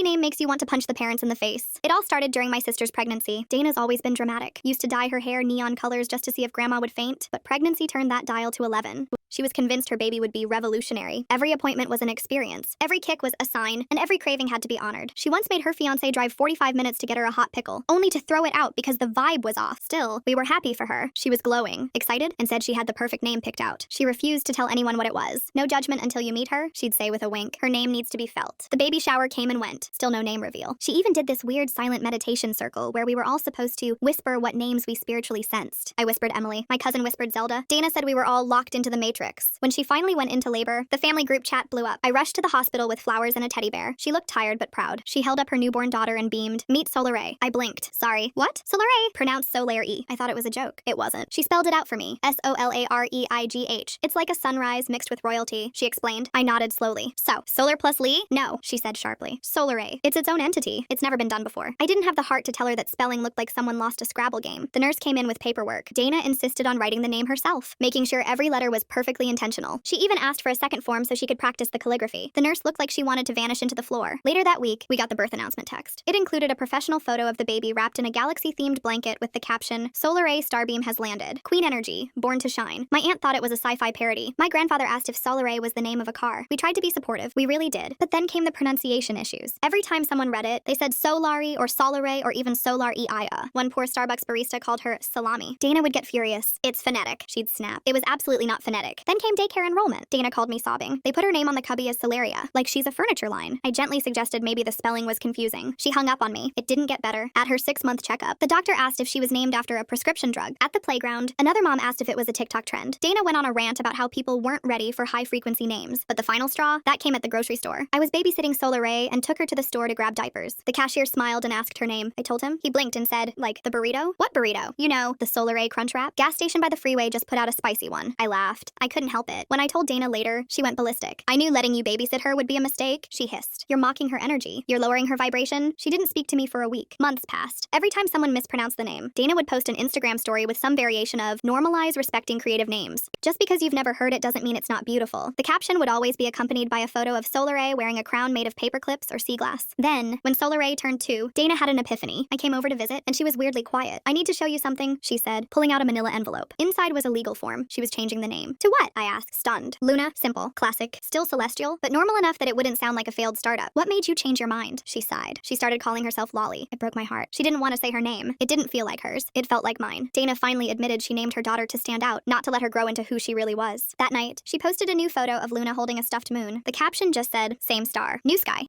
baby name makes you want to punch the parents in the face. It all started during my sister's pregnancy. Dana's always been dramatic. Used to dye her hair neon colors just to see if grandma would faint, but pregnancy turned that dial to 11. She was convinced her baby would be revolutionary. Every appointment was an experience. Every kick was a sign, and every craving had to be honored. She once made her fiancé drive 45 minutes to get her a hot pickle, only to throw it out because the vibe was off. Still, we were happy for her. She was glowing, excited, and said she had the perfect name picked out. She refused to tell anyone what it was. No judgment until you meet her, she'd say with a wink. Her name needs to be felt. The baby shower came and went. Still no name reveal. She even did this weird silent meditation circle where we were all supposed to whisper what names we spiritually sensed. I whispered Emily. My cousin whispered Zelda. Dana said we were all locked into the Matrix. When she finally went into labor, the family group chat blew up. I rushed to the hospital with flowers and a teddy bear. She looked tired but proud. She held up her newborn daughter and beamed. Meet Solaire. I blinked. Sorry. What? Solaire. Pronounced Solaire. I thought it was a joke. It wasn't. She spelled it out for me. Solareigh. It's like a sunrise mixed with royalty, she explained. I nodded slowly. So, Solar plus Lee? No, she said sharply. Solaire. It's its own entity. It's never been done before. I didn't have the heart to tell her that spelling looked like someone lost a Scrabble game. The nurse came in with paperwork. Dana insisted on writing the name herself, making sure every letter was perfectly intentional. She even asked for a second form so she could practice the calligraphy. The nurse looked like she wanted to vanish into the floor. Later that week, we got the birth announcement text. It included a professional photo of the baby wrapped in a galaxy-themed blanket with the caption, Solaire Starbeam has landed. Queen Energy, born to shine. My aunt thought it was a sci-fi parody. My grandfather asked if Solaire was the name of a car. We tried to be supportive. We really did. But then came the pronunciation issues. Every time someone read it, they said Solari or Solare or even Solar-Ia. One poor Starbucks barista called her Salami. Dana would get furious. It's phonetic, she'd snap. It was absolutely not phonetic. Then came daycare enrollment. Dana called me sobbing. They put her name on the cubby as Solaria, like she's a furniture line. I gently suggested maybe the spelling was confusing. She hung up on me. It didn't get better. At her 6-month checkup, the doctor asked if she was named after a prescription drug. At the playground, another mom asked if it was a TikTok trend. Dana went on a rant about how people weren't ready for high-frequency names, but the final straw, that came at the grocery store. I was babysitting Solaire and took her to the store to grab diapers. The cashier smiled and asked her name. I told him. He blinked and said, like, the burrito? What burrito? You know, the Solaire Crunch Wrap. Gas station by the freeway just put out a spicy one. I laughed. I couldn't help it. When I told Dana later, she went ballistic. I knew letting you babysit her would be a mistake, she hissed. You're mocking her energy. You're lowering her vibration. She didn't speak to me for a week. Months passed. Every time someone mispronounced the name, Dana would post an Instagram story with some variation of, normalize respecting creative names. Just because you've never heard it doesn't mean it's not beautiful. The caption would always be accompanied by a photo of Solaire wearing a crown made of paper clips or sea glass. Then, when Solaire turned 2, Dana had an epiphany. I came over to visit, and she was weirdly quiet. I need to show you something, she said, pulling out a manila envelope. Inside was a legal form. She was changing the name. To what? I asked, stunned. Luna, simple, classic, still celestial, but normal enough that it wouldn't sound like a failed startup. What made you change your mind? She sighed. She started calling herself Lolly. It broke my heart. She didn't want to say her name. It didn't feel like hers. It felt like mine. Dana finally admitted she named her daughter to stand out, not to let her grow into who she really was. That night, she posted a new photo of Luna holding a stuffed moon. The caption just said, same star, new sky.